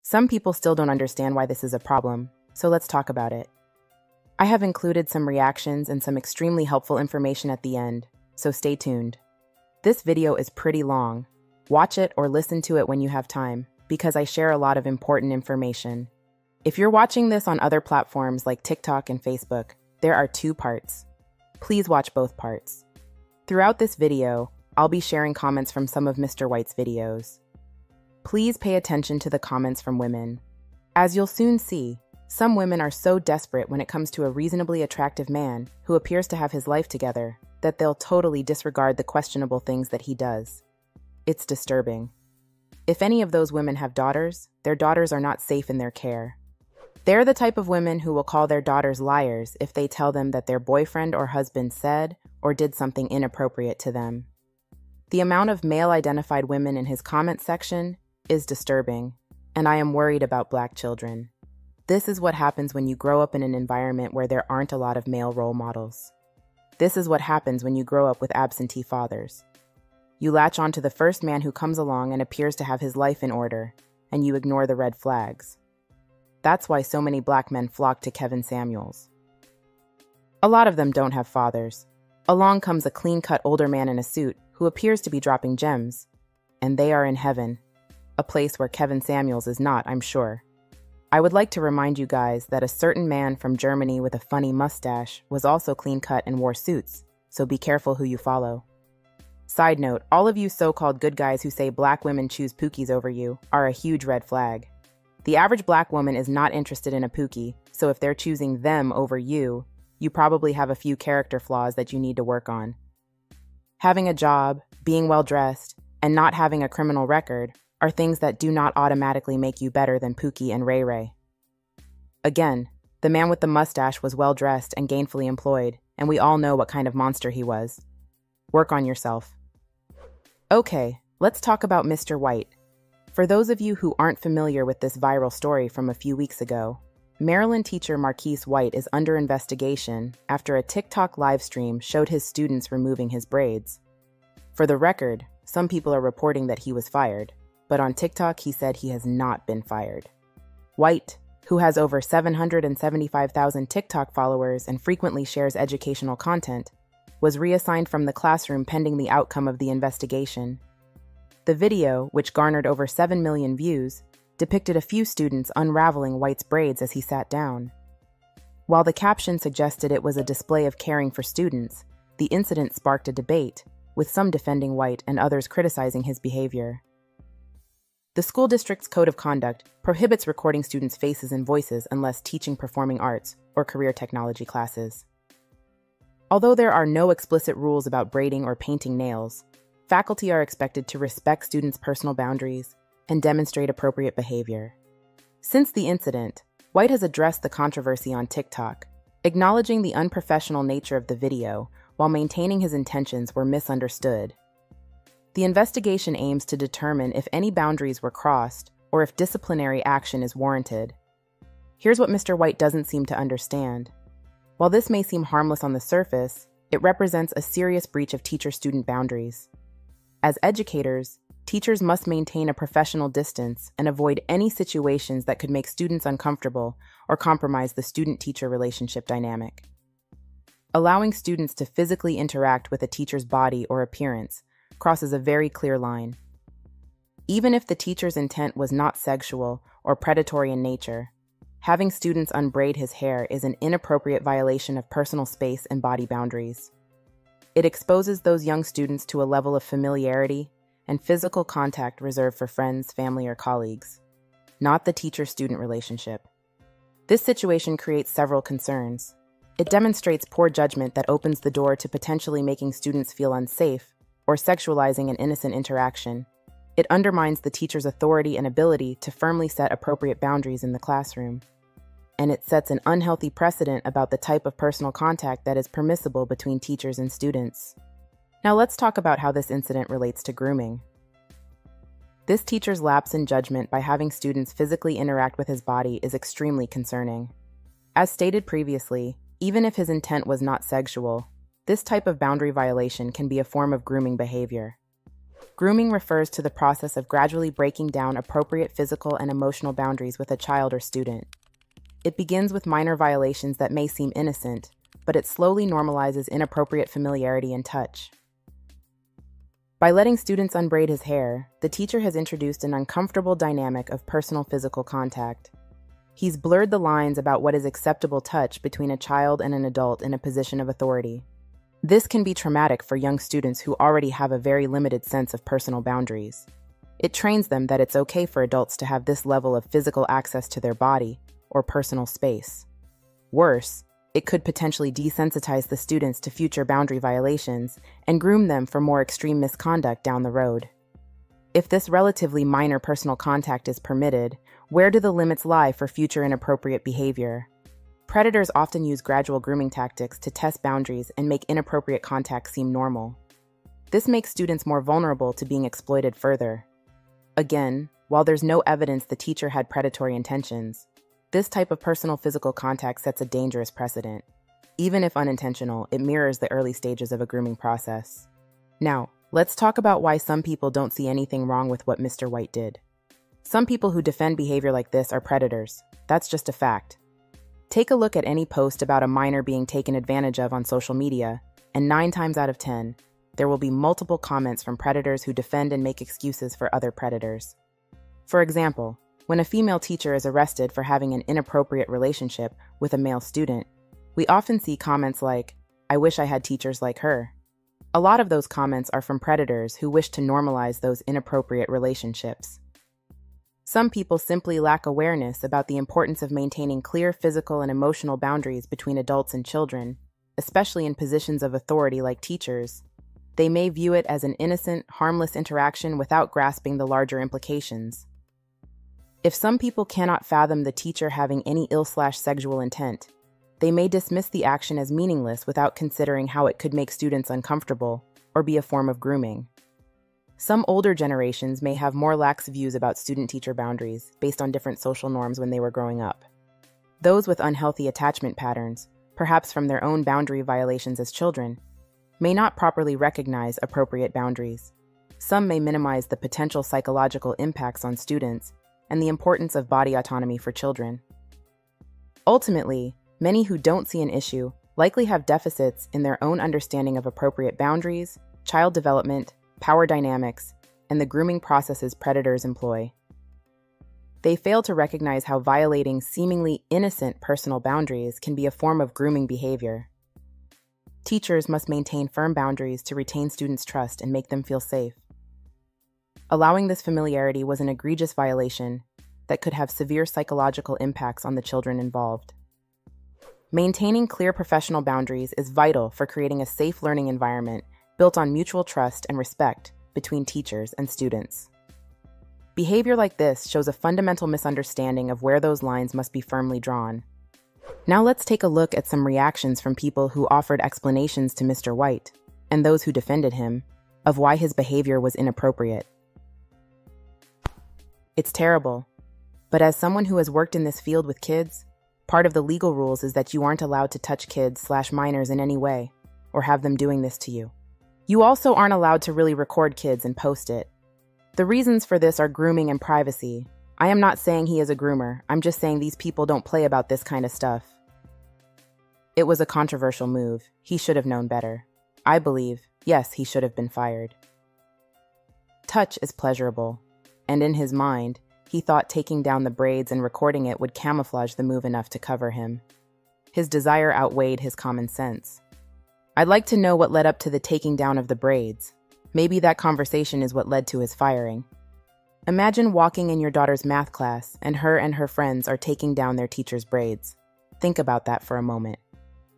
Some people still don't understand why this is a problem, so let's talk about it. I have included some reactions and some extremely helpful information at the end, so stay tuned. This video is pretty long. Watch it or listen to it when you have time, because I share a lot of important information. If you're watching this on other platforms like TikTok and Facebook, there are 2 parts. Please watch both parts. Throughout this video, I'll be sharing comments from some of Mr. White's videos. Please pay attention to the comments from women. As you'll soon see, some women are so desperate when it comes to a reasonably attractive man who appears to have his life together that they'll totally disregard the questionable things that he does. It's disturbing. If any of those women have daughters, their daughters are not safe in their care. They're the type of women who will call their daughters liars if they tell them that their boyfriend or husband said or did something inappropriate to them. The amount of male-identified women in his comment section is disturbing, and I am worried about Black children. This is what happens when you grow up in an environment where there aren't a lot of male role models. This is what happens when you grow up with absentee fathers. You latch on to the first man who comes along and appears to have his life in order, and you ignore the red flags. That's why so many Black men flock to Kevin Samuels. A lot of them don't have fathers. Along comes a clean-cut older man in a suit who appears to be dropping gems, and they are in heaven, a place where Kevin Samuels is not, I'm sure. I would like to remind you guys that a certain man from Germany with a funny mustache was also clean-cut and wore suits, so be careful who you follow. Side note, all of you so-called good guys who say Black women choose pookies over you are a huge red flag. The average Black woman is not interested in a pookie, so if they're choosing them over you, you probably have a few character flaws that you need to work on. Having a job, being well-dressed, and not having a criminal record are things that do not automatically make you better than Pookie and Ray Ray. Again, the man with the mustache was well-dressed and gainfully employed, and we all know what kind of monster he was. Work on yourself. Okay, let's talk about Mr. White. For those of you who aren't familiar with this viral story from a few weeks ago, Maryland teacher Marquise White is under investigation after a TikTok livestream showed his students removing his braids. For the record, some people are reporting that he was fired, but on TikTok he said he has not been fired. White, who has over 775,000 TikTok followers and frequently shares educational content, was reassigned from the classroom pending the outcome of the investigation. The video, which garnered over 7 million views, depicted a few students unraveling White's braids as he sat down. While the caption suggested it was a display of caring for students, the incident sparked a debate, with some defending White and others criticizing his behavior. The school district's code of conduct prohibits recording students' faces and voices unless teaching performing arts or career technology classes. Although there are no explicit rules about braiding or painting nails, faculty are expected to respect students' personal boundaries and demonstrate appropriate behavior. Since the incident, White has addressed the controversy on TikTok, acknowledging the unprofessional nature of the video while maintaining his intentions were misunderstood. The investigation aims to determine if any boundaries were crossed or if disciplinary action is warranted. Here's what Mr. White doesn't seem to understand. While this may seem harmless on the surface, it represents a serious breach of teacher-student boundaries. As educators, teachers must maintain a professional distance and avoid any situations that could make students uncomfortable or compromise the student-teacher relationship dynamic. Allowing students to physically interact with a teacher's body or appearance crosses a very clear line. Even if the teacher's intent was not sexual or predatory in nature, having students unbraid his hair is an inappropriate violation of personal space and body boundaries. It exposes those young students to a level of familiarity and physical contact reserved for friends, family, or colleagues, not the teacher-student relationship. This situation creates several concerns. It demonstrates poor judgment that opens the door to potentially making students feel unsafe or sexualizing an innocent interaction. It undermines the teacher's authority and ability to firmly set appropriate boundaries in the classroom. And it sets an unhealthy precedent about the type of personal contact that is permissible between teachers and students. Now let's talk about how this incident relates to grooming. This teacher's lapse in judgment by having students physically interact with his body is extremely concerning. As stated previously, even if his intent was not sexual, this type of boundary violation can be a form of grooming behavior. Grooming refers to the process of gradually breaking down appropriate physical and emotional boundaries with a child or student. It begins with minor violations that may seem innocent, but it slowly normalizes inappropriate familiarity and touch. By letting students unbraid his hair, the teacher has introduced an uncomfortable dynamic of personal physical contact. He's blurred the lines about what is acceptable touch between a child and an adult in a position of authority. This can be traumatic for young students who already have a very limited sense of personal boundaries. It trains them that it's okay for adults to have this level of physical access to their body or personal space. Worse, it could potentially desensitize the students to future boundary violations and groom them for more extreme misconduct down the road. If this relatively minor personal contact is permitted, where do the limits lie for future inappropriate behavior? Predators often use gradual grooming tactics to test boundaries and make inappropriate contact seem normal. This makes students more vulnerable to being exploited further. Again, while there's no evidence the teacher had predatory intentions, this type of personal physical contact sets a dangerous precedent. Even if unintentional, it mirrors the early stages of a grooming process. Now, let's talk about why some people don't see anything wrong with what Mr. White did. Some people who defend behavior like this are predators. That's just a fact. Take a look at any post about a minor being taken advantage of on social media, and 9 times out of 10, there will be multiple comments from predators who defend and make excuses for other predators. For example, when a female teacher is arrested for having an inappropriate relationship with a male student, we often see comments like, "I wish I had teachers like her." A lot of those comments are from predators who wish to normalize those inappropriate relationships. Some people simply lack awareness about the importance of maintaining clear physical and emotional boundaries between adults and children, especially in positions of authority like teachers. They may view it as an innocent, harmless interaction without grasping the larger implications. If some people cannot fathom the teacher having any ill/sexual intent, they may dismiss the action as meaningless without considering how it could make students uncomfortable or be a form of grooming. Some older generations may have more lax views about student-teacher boundaries based on different social norms when they were growing up. Those with unhealthy attachment patterns, perhaps from their own boundary violations as children, may not properly recognize appropriate boundaries. Some may minimize the potential psychological impacts on students and the importance of body autonomy for children. Ultimately, many who don't see an issue likely have deficits in their own understanding of appropriate boundaries, child development, power dynamics, and the grooming processes predators employ. They fail to recognize how violating seemingly innocent personal boundaries can be a form of grooming behavior. Teachers must maintain firm boundaries to retain students' trust and make them feel safe. Allowing this familiarity was an egregious violation that could have severe psychological impacts on the children involved. Maintaining clear professional boundaries is vital for creating a safe learning environment built on mutual trust and respect between teachers and students. Behavior like this shows a fundamental misunderstanding of where those lines must be firmly drawn. Now let's take a look at some reactions from people who offered explanations to Mr. White, and those who defended him, of why his behavior was inappropriate. It's terrible, but as someone who has worked in this field with kids, part of the legal rules is that you aren't allowed to touch kids/minors in any way, or have them doing this to you. You also aren't allowed to really record kids and post it. The reasons for this are grooming and privacy. I am not saying he is a groomer, I'm just saying these people don't play about this kind of stuff. It was a controversial move. He should have known better. I believe, yes, he should have been fired. Touch is pleasurable, and in his mind, he thought taking down the braids and recording it would camouflage the move enough to cover him. His desire outweighed his common sense. I'd like to know what led up to the taking down of the braids. Maybe that conversation is what led to his firing. Imagine walking in your daughter's math class and her friends are taking down their teacher's braids. Think about that for a moment.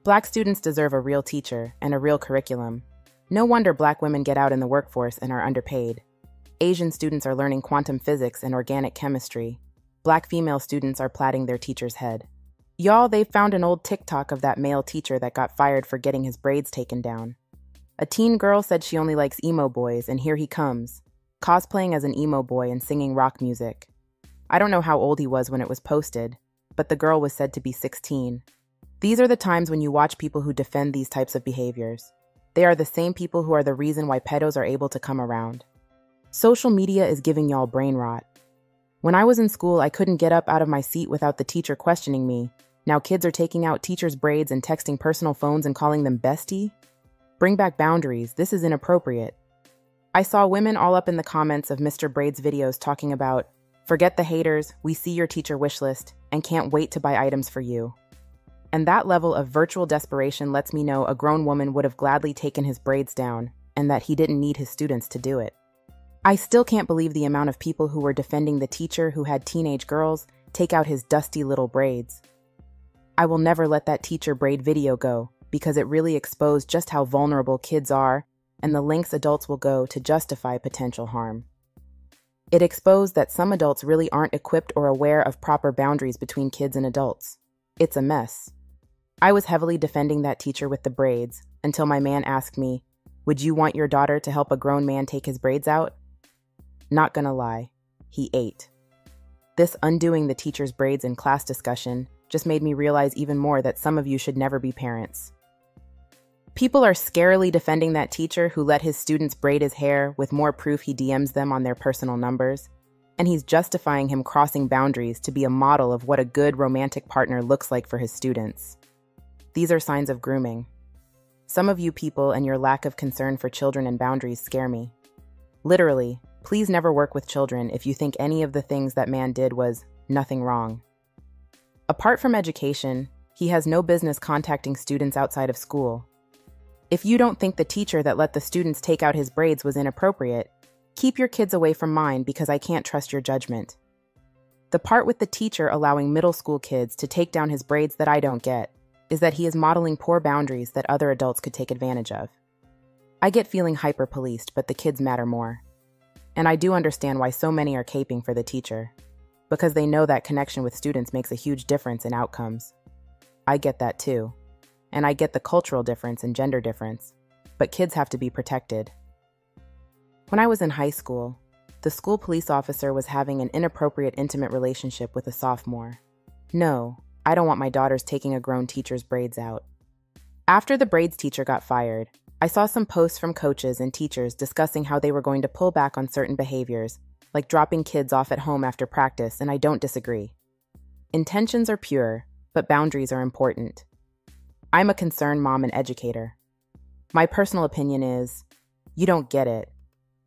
Black students deserve a real teacher and a real curriculum. No wonder Black women get out in the workforce and are underpaid. Asian students are learning quantum physics and organic chemistry. Black female students are plaiting their teacher's head. Y'all, they found an old TikTok of that male teacher that got fired for getting his braids taken down. A teen girl said she only likes emo boys, and here he comes, cosplaying as an emo boy and singing rock music. I don't know how old he was when it was posted, but the girl was said to be 16. These are the times when you watch people who defend these types of behaviors. They are the same people who are the reason why pedos are able to come around. Social media is giving y'all brain rot. When I was in school, I couldn't get up out of my seat without the teacher questioning me. Now kids are taking out teachers' braids and texting personal phones and calling them bestie? Bring back boundaries. This is inappropriate. I saw women all up in the comments of Mr. Braids' videos talking about, "Forget the haters, we see your teacher wish list and can't wait to buy items for you." And that level of virtual desperation lets me know a grown woman would have gladly taken his braids down and that he didn't need his students to do it. I still can't believe the amount of people who were defending the teacher who had teenage girls take out his dusty little braids. I will never let that teacher braid video go because it really exposed just how vulnerable kids are and the lengths adults will go to justify potential harm. It exposed that some adults really aren't equipped or aware of proper boundaries between kids and adults. It's a mess. I was heavily defending that teacher with the braids until my man asked me, "Would you want your daughter to help a grown man take his braids out?" Not gonna lie, he ate. This undoing the teacher's braids in class discussion just made me realize even more that some of you should never be parents. People are scarily defending that teacher who let his students braid his hair with more proof he DMs them on their personal numbers, and he's justifying him crossing boundaries to be a model of what a good romantic partner looks like for his students. These are signs of grooming. Some of you people and your lack of concern for children and boundaries scare me. Literally, please never work with children if you think any of the things that man did was nothing wrong. Apart from education, he has no business contacting students outside of school. If you don't think the teacher that let the students take out his braids was inappropriate, keep your kids away from mine because I can't trust your judgment. The part with the teacher allowing middle school kids to take down his braids that I don't get is that he is modeling poor boundaries that other adults could take advantage of. I get feeling hyper-policed, but the kids matter more. And I do understand why so many are caping for the teacher, because they know that connection with students makes a huge difference in outcomes. I get that too. And I get the cultural difference and gender difference, but kids have to be protected. When I was in high school, the school police officer was having an inappropriate intimate relationship with a sophomore. No, I don't want my daughters taking a grown teacher's braids out. After the braids teacher got fired, I saw some posts from coaches and teachers discussing how they were going to pull back on certain behaviors, like dropping kids off at home after practice, and I don't disagree. Intentions are pure, but boundaries are important. I'm a concerned mom and educator. My personal opinion is, you don't get it.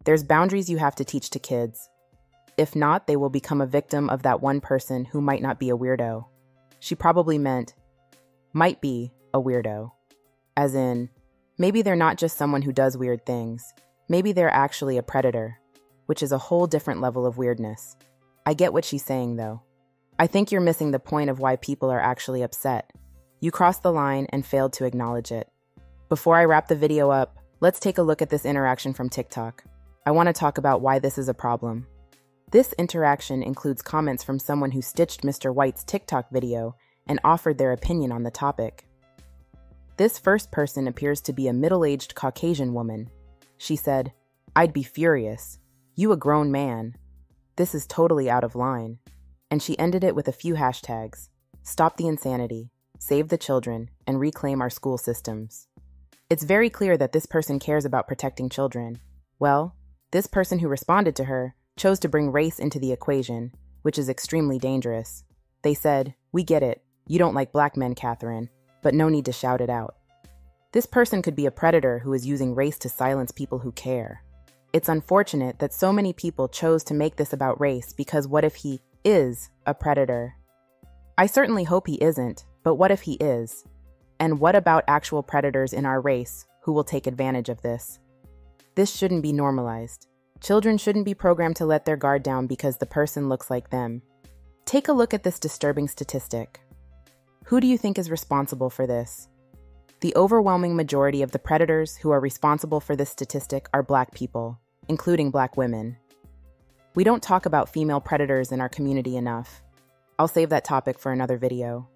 There's boundaries you have to teach to kids. If not, they will become a victim of that one person who might not be a weirdo. She probably meant, might be a weirdo. As in, maybe they're not just someone who does weird things. Maybe they're actually a predator, which is a whole different level of weirdness. I get what she's saying, though. I think you're missing the point of why people are actually upset. You crossed the line and failed to acknowledge it. Before I wrap the video up, let's take a look at this interaction from TikTok. I want to talk about why this is a problem. This interaction includes comments from someone who stitched Mr. White's TikTok video and offered their opinion on the topic. This first person appears to be a middle-aged Caucasian woman. She said, "I'd be furious. You a grown man. This is totally out of line." And she ended it with a few hashtags. Stop the insanity, save the children, and reclaim our school systems. It's very clear that this person cares about protecting children. Well, this person who responded to her chose to bring race into the equation, which is extremely dangerous. They said, "We get it. You don't like black men, Catherine, but no need to shout it out." This person could be a predator who is using race to silence people who care. It's unfortunate that so many people chose to make this about race because what if he is a predator? I certainly hope he isn't, but what if he is? And what about actual predators in our race who will take advantage of this? This shouldn't be normalized. Children shouldn't be programmed to let their guard down because the person looks like them. Take a look at this disturbing statistic. Who do you think is responsible for this? The overwhelming majority of the predators who are responsible for this statistic are Black people, including Black women. We don't talk about female predators in our community enough. I'll save that topic for another video.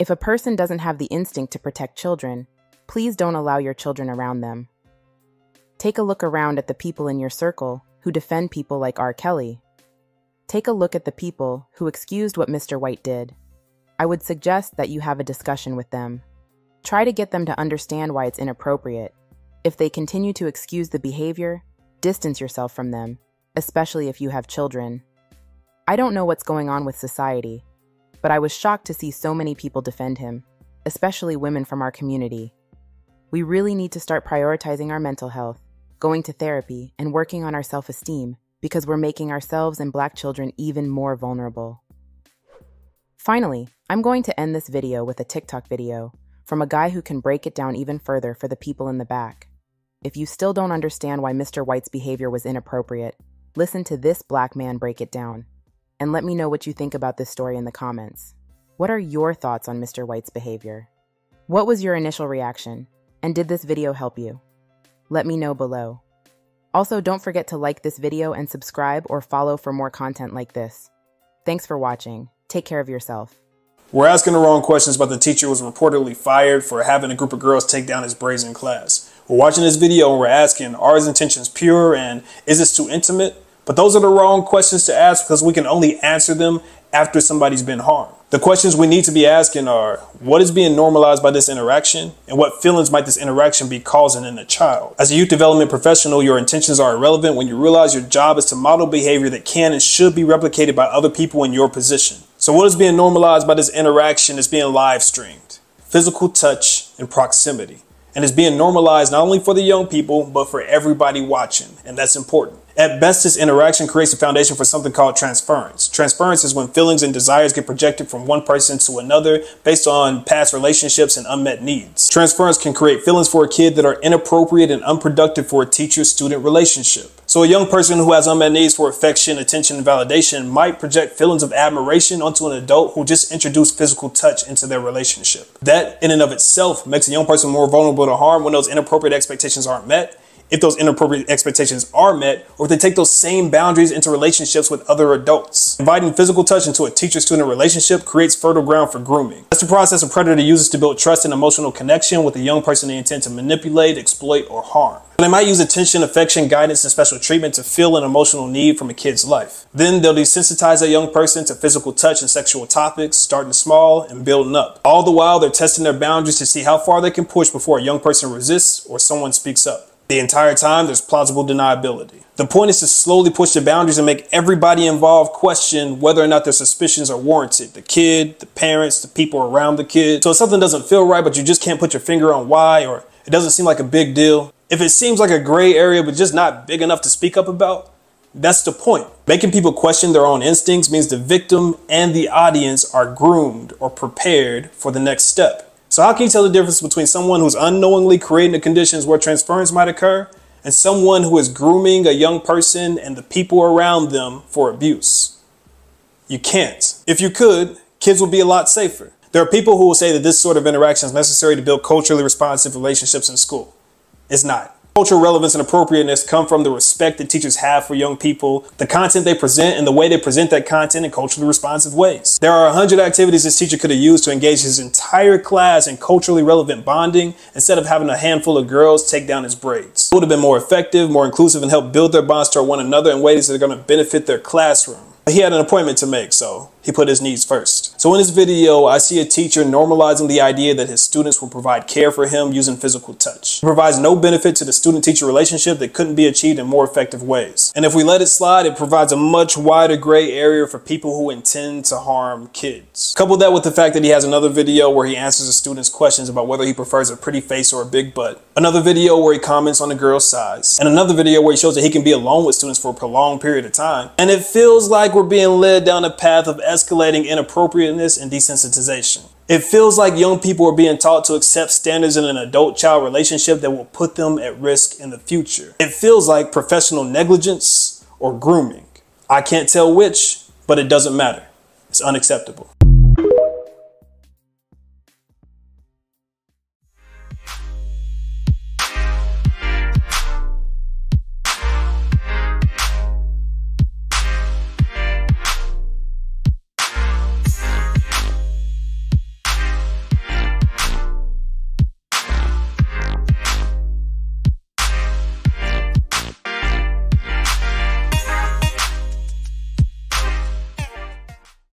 If a person doesn't have the instinct to protect children, please don't allow your children around them. Take a look around at the people in your circle who defend people like R. Kelly. Take a look at the people who excused what Mr. White did. I would suggest that you have a discussion with them. Try to get them to understand why it's inappropriate. If they continue to excuse the behavior, distance yourself from them. especially if you have children. I don't know what's going on with society, but I was shocked to see so many people defend him, especially women from our community. We really need to start prioritizing our mental health, going to therapy, and working on our self-esteem, because we're making ourselves and Black children even more vulnerable. Finally, I'm going to end this video with a TikTok video from a guy who can break it down even further for the people in the back. If you still don't understand why Mr. White's behavior was inappropriate, listen to this Black man break it down. And let me know what you think about this story in the comments. What are your thoughts on Mr. White's behavior? What was your initial reaction? And did this video help you? Let me know below. Also, don't forget to like this video and subscribe or follow for more content like this. Thanks for watching. Take care of yourself. We're asking the wrong questions, but the teacher was reportedly fired for having a group of girls take down his braids in class. We're watching this video and we're asking, are his intentions pure and is this too intimate? But those are the wrong questions to ask because we can only answer them after somebody's been harmed. The questions we need to be asking are, what is being normalized by this interaction? And what feelings might this interaction be causing in a child? As a youth development professional, your intentions are irrelevant when you realize your job is to model behavior that can and should be replicated by other people in your position. So what is being normalized by this interaction is being live streamed, physical touch and proximity. And it's being normalized not only for the young people, but for everybody watching. And that's important. At best, this interaction creates a foundation for something called transference. Transference is when feelings and desires get projected from one person to another based on past relationships and unmet needs. Transference can create feelings for a kid that are inappropriate and unproductive for a teacher-student relationship. So a young person who has unmet needs for affection, attention, and validation might project feelings of admiration onto an adult who just introduced physical touch into their relationship. That, in and of itself, makes a young person more vulnerable to harm when those inappropriate expectations aren't met. If those inappropriate expectations are met, or if they take those same boundaries into relationships with other adults. Inviting physical touch into a teacher-student relationship creates fertile ground for grooming. That's the process a predator uses to build trust and emotional connection with a young person they intend to manipulate, exploit, or harm. They might use attention, affection, guidance, and special treatment to fill an emotional need from a kid's life. Then they'll desensitize a young person to physical touch and sexual topics, starting small and building up. All the while, they're testing their boundaries to see how far they can push before a young person resists or someone speaks up. The entire time, there's plausible deniability. The point is to slowly push the boundaries and make everybody involved question whether or not their suspicions are warranted. The kid, the parents, the people around the kid. So if something doesn't feel right, but you just can't put your finger on why, or it doesn't seem like a big deal. If it seems like a gray area, but just not big enough to speak up about, that's the point. Making people question their own instincts means the victim and the audience are groomed or prepared for the next step. So how can you tell the difference between someone who's unknowingly creating the conditions where transference might occur and someone who is grooming a young person and the people around them for abuse? You can't. If you could, kids would be a lot safer. There are people who will say that this sort of interaction is necessary to build culturally responsive relationships in school. It's not. Cultural relevance and appropriateness come from the respect that teachers have for young people, the content they present, and the way they present that content in culturally responsive ways. There are 100 activities this teacher could have used to engage his entire class in culturally relevant bonding instead of having a handful of girls take down his braids. It would have been more effective, more inclusive, and help build their bonds toward one another in ways that are going to benefit their classroom. But he had an appointment to make, so he put his needs first. So in this video, I see a teacher normalizing the idea that his students will provide care for him using physical touch. It provides no benefit to the student-teacher relationship that couldn't be achieved in more effective ways. And if we let it slide, it provides a much wider gray area for people who intend to harm kids. Couple that with the fact that he has another video where he answers the students' questions about whether he prefers a pretty face or a big butt. Another video where he comments on the girl's size. And another video where he shows that he can be alone with students for a prolonged period of time. And it feels like we're being led down a path of escalating inappropriateness and desensitization. It feels like young people are being taught to accept standards in an adult-child relationship that will put them at risk in the future. It feels like professional negligence or grooming. I can't tell which, but it doesn't matter. It's unacceptable.